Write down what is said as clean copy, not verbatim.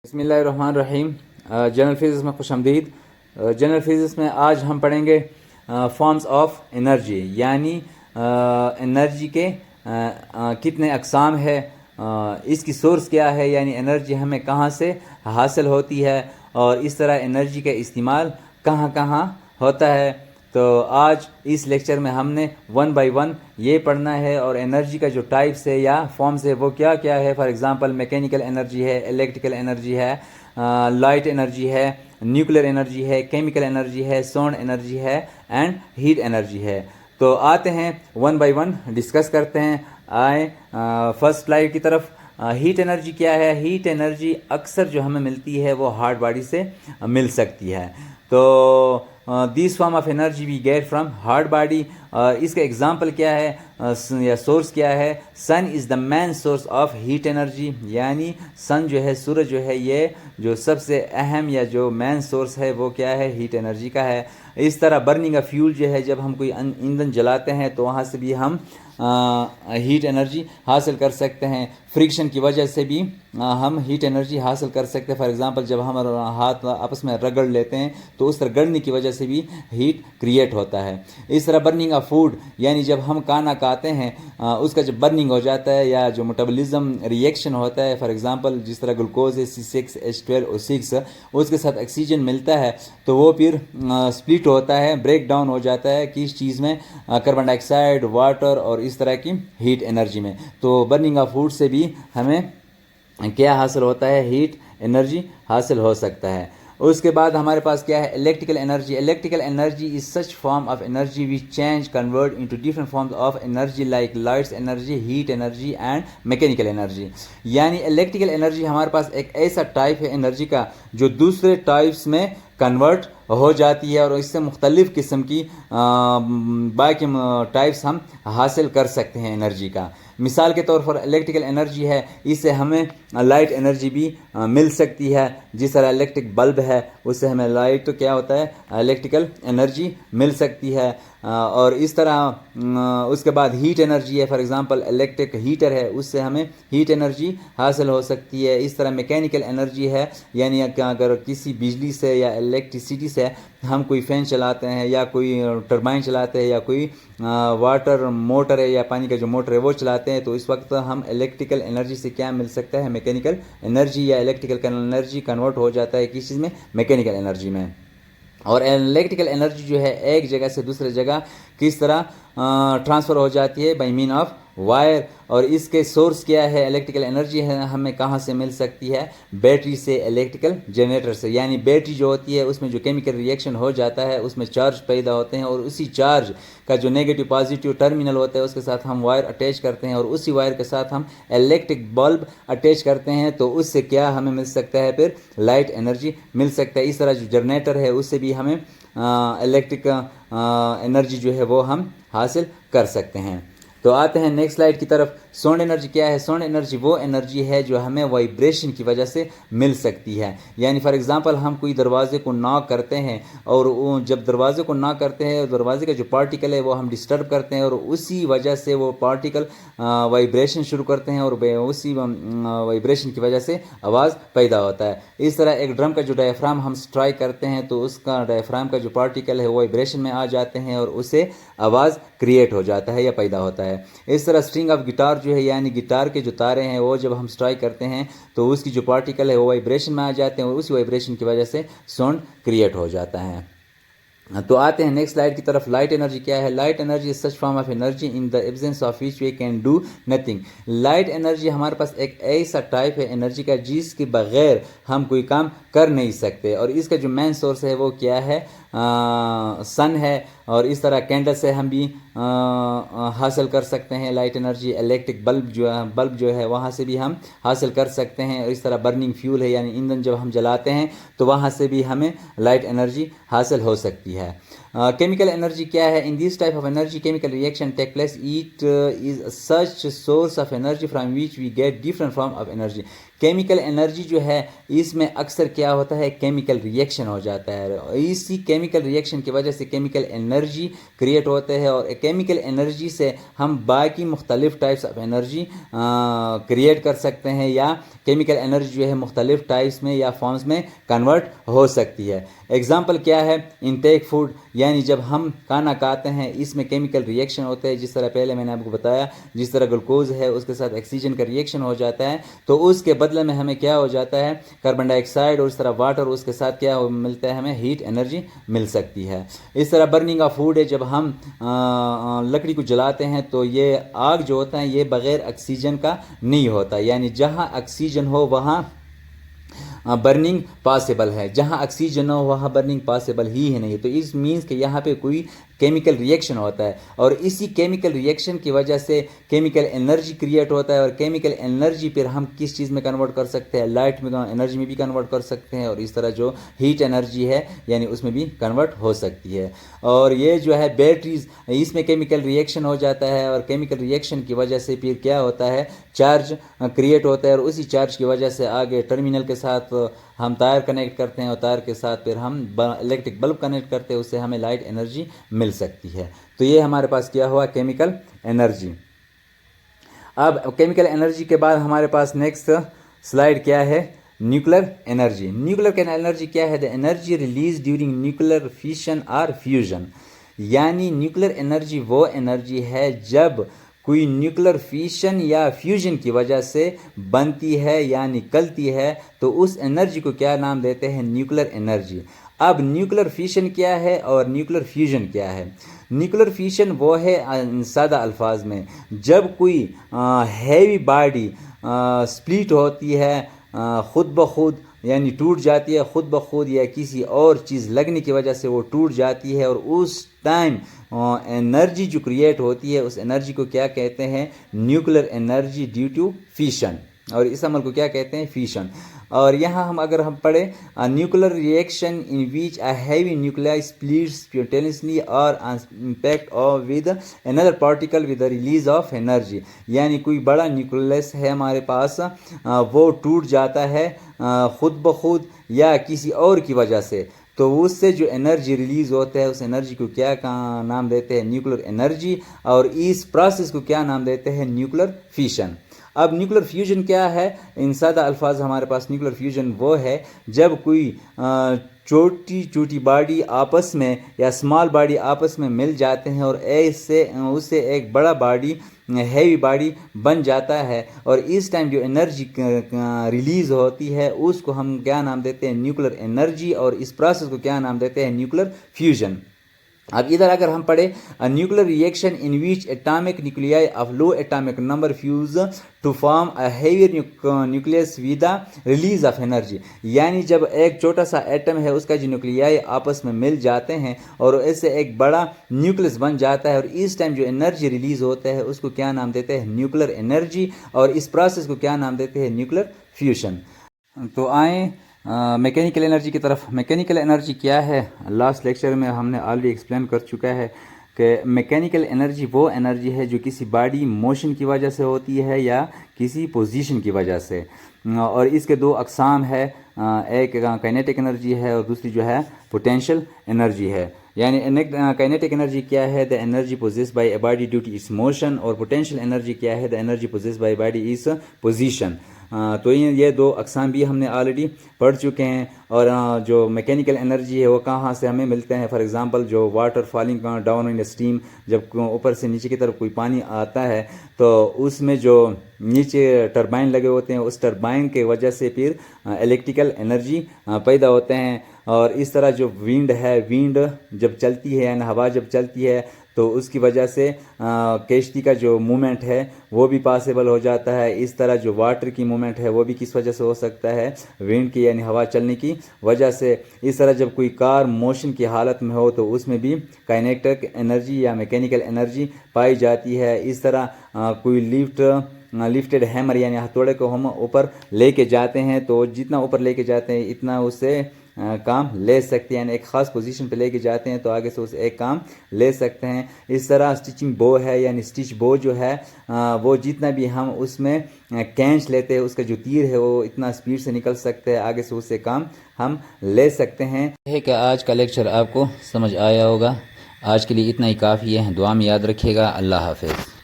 बिस्मिल्लाहिर्रहमानिर्रहीम। General physics में खुशामदीद। General physics में आज हम पढ़ेंगे फॉर्म्स ऑफ एनर्जी, यानी एनर्जी के कितने अक़साम है, इसकी सोर्स क्या है, यानी एनर्जी हमें कहाँ से हासिल होती है और इस तरह एनर्जी का इस्तेमाल कहाँ कहाँ होता है। तो आज इस लेक्चर में हमने वन बाय वन ये पढ़ना है और एनर्जी का जो टाइप्स है या फॉर्म्स है वो क्या क्या है। फॉर एग्जांपल मैकेनिकल एनर्जी है, इलेक्ट्रिकल एनर्जी है, लाइट एनर्जी है, न्यूक्लियर एनर्जी है, केमिकल एनर्जी है, साउंड एनर्जी है एंड हीट एनर्जी है। तो आते हैं वन बाय वन डिस्कस करते हैं। आए फर्स्ट स्लाइड की तरफ। हीट एनर्जी क्या है? हीट एनर्जी अक्सर जो हमें मिलती है वो हार्ड बॉडी से मिल सकती है। तो this form of energy we get from hard body. इसका एग्जांपल क्या है या सोर्स क्या है? Sun is the main source of heat energy, यानी सन जो है, सूरज जो है, ये जो सबसे अहम या जो मेन सोर्स है वो क्या है? हीट एनर्जी का है। इस तरह बर्निंग ऑफ फ्यूल जो है, जब हम कोई ईंधन जलाते हैं तो वहाँ से भी हम हीट एनर्जी हासिल कर सकते हैं। फ्रिक्शन की वजह से भी हम हीट एनर्जी हासिल कर सकते हैं। फॉर एग्जांपल जब हम हाथ आपस में रगड़ लेते हैं तो उस रगड़ने की वजह से भी हीट क्रिएट होता है। इस तरह बर्निंग ऑफ फूड, यानी जब हम खाना खाते हैं उसका जब बर्निंग हो जाता है या जो मेटाबॉलिज्म रिएक्शन होता है, फॉर एग्जांपल जिस तरह ग्लूकोज है C6H12O6, उसके साथ ऑक्सीजन मिलता है तो वो फिर स्प्लिट होता है, ब्रेक डाउन हो जाता है किस चीज़ में? कार्बन डाइऑक्साइड, वाटर और इस तरह की हीट एनर्जी में। तो बर्निंग ऑफ फूड से भी हमें क्या हासिल होता है? हीट एनर्जी हासिल हो सकता है। उसके बाद हमारे पास क्या है? Electrical energy. Electrical energy is such form of energy which change convert into different forms of energy like lights energy, heat energy and mechanical energy. यानी इलेक्ट्रिकल एनर्जी हमारे पास एक ऐसा टाइप है एनर्जी का जो दूसरे टाइप्स में कन्वर्ट हो जाती है और इससे मुख्तलिफ किस्म की बाकी टाइप्स हम हासिल कर सकते हैं एनर्जी का। मिसाल के तौर पर इलेक्ट्रिकल एनर्जी है, इससे हमें लाइट एनर्जी भी मिल सकती है। जिस तरह इलेक्ट्रिक बल्ब है उससे हमें लाइट, तो क्या होता है? इलेक्ट्रिकल एनर्जी मिल सकती है। और इस तरह उसके बाद हीट एनर्जी है, फॉर एग्जांपल इलेक्ट्रिक हीटर है, उससे हमें हीट एनर्जी हासिल हो सकती है। इस तरह मैकेनिकल एनर्जी है, यानी अगर किसी बिजली से या इलेक्ट्रिसिटी से हम कोई फ़ैन चलाते हैं या कोई टरबाइन चलाते हैं या कोई वाटर मोटर है या पानी का जो मोटर है वो चलाते हैं, तो इस वक्त हम इलेक्ट्रिकल एनर्जी से क्या मिल सकता है? मैकेनिकल एनर्जी या इलेक्ट्रिकल एनर्जी कन्वर्ट हो जाता है किस चीज़ में? मैकेनिकल एनर्जी में। और इलेक्ट्रिकल एनर्जी जो है एक जगह से दूसरे जगह किस तरह ट्रांसफ़र हो जाती है? By mean of wire. और इसके सोर्स क्या है? इलेक्ट्रिकल एनर्जी है हमें कहाँ से मिल सकती है? बैटरी से, इलेक्ट्रिकल जनरेटर से। यानी बैटरी जो होती है उसमें जो केमिकल रिएक्शन हो जाता है उसमें चार्ज पैदा होते हैं और उसी चार्ज का जो नेगेटिव पॉजिटिव टर्मिनल होता है उसके साथ हम वायर अटैच करते हैं और उसी वायर के साथ हम इलेक्ट्रिक बल्ब अटैच करते हैं, तो उससे क्या हमें मिल सकता है? फिर लाइट एनर्जी मिल सकता है। इस तरह जो जनरेटर है उससे भी हमें इलेक्ट्रिक एनर्जी जो है वो हम हासिल कर सकते हैं। तो आते हैं नेक्स्ट स्लाइड की तरफ। साउंड एनर्जी क्या है? साउंड एनर्जी वो एनर्जी है जो हमें वाइब्रेशन की वजह से मिल सकती है। यानी फॉर एग्जांपल हम कोई दरवाजे को नॉक करते हैं और जब दरवाजे को नॉक करते हैं दरवाजे का जो पार्टिकल है वो हम डिस्टर्ब करते हैं और उसी वजह से वो पार्टिकल वाइब्रेशन शुरू करते हैं और उसी वाइब्रेशन की वजह से आवाज़ पैदा होता है। इस तरह एक ड्रम का जो डायफ्राम हम स्ट्राइक करते हैं तो उसका डायफ्राम का जो पार्टिकल है वो वाइब्रेशन में आ जाते हैं और उससे आवाज़ क्रिएट हो जाता है या पैदा होता है। इस तरह स्ट्रिंग ऑफ गिटार जो है, यानी गिटार के जो तारे हैं वो जब हम स्ट्राइक करते हैं तो उसकी जो पार्टिकल है वो वाइब्रेशन में आ जाते हैं और उसी वाइब्रेशन की वजह से साउंड क्रिएट हो जाता है। तो आते हैं नेक्स्ट स्लाइड की तरफ। लाइट एनर्जी क्या है? Light energy is such form of energy in the absence of which we can do nothing. Light energy हमारे पास एक ऐसा टाइप है एनर्जी का जिसके बगैर हम कोई काम कर नहीं सकते और इसका जो मेन सोर्स है वो क्या है? सन है। और इस तरह कैंडल से हम भी हासिल कर सकते हैं लाइट एनर्जी। इलेक्ट्रिक बल्ब जो है वहाँ से भी हम हासिल कर सकते हैं। और इस तरह बर्निंग फ्यूल है, यानी ईंधन जब हम जलाते हैं तो वहाँ से भी हमें लाइट एनर्जी हासिल हो सकती है। केमिकल एनर्जी क्या है? In this type of energy chemical reaction take place, it is such source of energy from which we get different form of energy. Chemical energy जो है इसमें अक्सर क्या होता है, केमिकल रिएक्शन हो जाता है। इसी केमिकल रिएक्शन की वजह से केमिकल एनर्जी क्रिएट होते हैं और केमिकल एनर्जी से हम बाकी मुख्तलिफ टाइप्स ऑफ एनर्जी क्रिएट कर सकते हैं, या केमिकल एनर्जी जो है मुख्तलिफ टाइप्स में या फॉर्म्स में कन्वर्ट हो सकती है। एग्जाम्पल क्या है? इनटेक फूड, यानी जब हम खाना खाते हैं इसमें केमिकल रिएक्शन होते हैं, जिस तरह पहले मैंने आपको बताया, जिस तरह ग्लूकोज है उसके साथ ऑक्सीजन का रिएक्शन हो जाता है, तो उसके बदले में हमें क्या हो जाता है, कार्बन डाइऑक्साइड और इस तरह वाटर, उसके साथ क्या मिलता है, हमें हीट एनर्जी मिल सकती है। इस तरह बर्निंग ऑफ फूड है, जब हम लकड़ी को जलाते हैं तो ये आग जो होता है ये बगैर ऑक्सीजन का नहीं होता, यानी जहाँ ऑक्सीजन हो वहाँ बर्निंग पॉसिबल है, जहाँ ऑक्सीजन हो वहाँ बर्निंग पॉसिबल ही है नहीं। तो इस मीन्स कि यहाँ पे कोई केमिकल रिएक्शन होता है और इसी केमिकल रिएक्शन की वजह से केमिकल एनर्जी क्रिएट होता है और केमिकल एनर्जी फिर हम किस चीज़ में कन्वर्ट कर सकते हैं, लाइट में एनर्जी में भी कन्वर्ट कर सकते हैं और इस तरह जो हीट एनर्जी है यानी उसमें भी कन्वर्ट हो सकती है। और ये जो है बैटरीज, इसमें केमिकल रिएक्शन हो जाता है और केमिकल रिएक्शन की वजह से फिर क्या होता है, चार्ज क्रिएट होता है और उसी चार्ज की वजह से आगे टर्मिनल के साथ हम तार कनेक्ट करते हैं और तार के साथ फिर हम इलेक्ट्रिक बल्ब कनेक्ट करते हैं, उससे हमें लाइट एनर्जी मिल सकती है। तो ये हमारे पास क्या हुआ, केमिकल एनर्जी। अब केमिकल एनर्जी के बाद हमारे पास नेक्स्ट स्लाइड क्या है, न्यूक्लियर एनर्जी। न्यूक्लियर एनर्जी क्या है? The energy release during nuclear fission और फ्यूजन, यानी न्यूक्लियर एनर्जी वो एनर्जी है जब कोई न्यूक्लियर फिशन या फ्यूजन की वजह से बनती है या निकलती है, तो उस एनर्जी को क्या नाम देते हैं, न्यूक्लियर एनर्जी। अब न्यूक्लियर फिशन क्या है और न्यूक्लियर फ्यूजन क्या है? न्यूक्लियर फिशन वो है सादा अल्फाज में जब कोई हैवी बॉडी स्प्लिट होती है खुद ब खुद, यानी टूट जाती है खुद ब खुद या किसी और चीज़ लगने की वजह से वो टूट जाती है और उस टाइम एनर्जी जो क्रिएट होती है उस एनर्जी को क्या कहते हैं, nuclear energy due to fission, और इस अमल को क्या कहते हैं, फिशन। और यहाँ हम अगर हम पढ़े nuclear reaction in which a heavy nuclei splits spontaneously और impact of with another particle with the release of energy, यानी कोई बड़ा न्यूक्लियस है हमारे पास, वो टूट जाता है खुद ब खुद या किसी और की वजह से, तो उससे जो एनर्जी रिलीज होता है उस एनर्जी को क्या नाम देते हैं, न्यूक्लियर एनर्जी, और इस प्रोसेस को क्या नाम देते हैं, न्यूक्लियर फिशन। अब न्यूक्लियर फ्यूजन क्या है? इन सादा अल्फाज हमारे पास न्यूक्लियर फ्यूजन वो है जब कोई छोटी छोटी बॉडी आपस में या स्मॉल बॉडी आपस में मिल जाते हैं और ऐसे उससे एक बड़ा बॉडी हैवी बॉडी बन जाता है, और इस टाइम जो एनर्जी रिलीज होती है उसको हम क्या नाम देते हैं, न्यूक्लियर एनर्जी, और इस प्रोसेस को क्या नाम देते हैं, न्यूक्लियर फ्यूजन। अब इधर अगर हम पढ़े nuclear reaction in which atomic nuclei of low atomic number fuse to form a heavier nucleus with the release of energy, यानी जब एक छोटा सा एटम है उसका जो न्यूक्लियाई आपस में मिल जाते हैं और इससे एक बड़ा न्यूक्लियस बन जाता है, और इस टाइम जो एनर्जी रिलीज होता है उसको क्या नाम देते हैं, न्यूक्लियर एनर्जी, और इस प्रोसेस को क्या नाम देते हैं, न्यूक्लियर फ्यूजन। तो आए मैकेनिकल एनर्जी की तरफ। मैकेनिकल एनर्जी क्या है? लास्ट लेक्चर में हमने ऑलरेडी एक्सप्लेन कर चुका है कि मैकेनिकल एनर्जी वो एनर्जी है जो किसी बॉडी मोशन की वजह से होती है या किसी पोजीशन की वजह से, और इसके दो अकसाम है, एक काइनेटिक एनर्जी है और दूसरी जो है पोटेंशियल एनर्जी है। यानी काइनेटिक एनर्जी क्या है, the energy possessed by a body due to its motion, और पोटेंशियल एनर्जी क्या है, the energy possessed by body is position. तो ये दो अकसाम भी हमने ऑलरेडी पढ़ चुके हैं। और जो मैकेनिकल एनर्जी है वो कहाँ से हमें मिलते हैं, फॉर एग्जांपल जो water falling down in steam, जब ऊपर से नीचे की तरफ कोई पानी आता है तो उसमें जो नीचे टरबाइन लगे होते हैं उस टरबाइन के वजह से फिर इलेक्ट्रिकल एनर्जी पैदा होते हैं। और इस तरह जो विंड है, विंड जब चलती है यानी हवा जब चलती है तो उसकी वजह से कश्ती का जो मूवमेंट है वो भी पॉसिबल हो जाता है। इस तरह जो वाटर की मूवमेंट है वो भी किस वजह से हो सकता है, विंड की यानी हवा चलने की वजह से। इस तरह जब कोई कार मोशन की हालत में हो तो उसमें भी काइनेटिक एनर्जी या मैकेनिकल एनर्जी पाई जाती है। इस तरह कोई लिफ्टेड हैमर यानी हथौड़े को हम ऊपर लेके जाते हैं तो जितना ऊपर लेके जाते हैं इतना उससे काम ले सकते हैं, यानी एक ख़ास पोजीशन पे लेके जाते हैं तो आगे से उस एक काम ले सकते हैं। इस तरह स्टिचिंग बो है, यानी स्टिच बो जो है वो जितना भी हम उसमें कैंच लेते हैं उसका जो तीर है वो इतना स्पीड से निकल सकते हैं, आगे से उससे काम हम ले सकते हैं। है कि आज का लेक्चर आपको समझ आया होगा। आज के लिए इतना ही काफ़ी है। दुआ में याद रखिएगा। अल्लाह हाफ़िज़।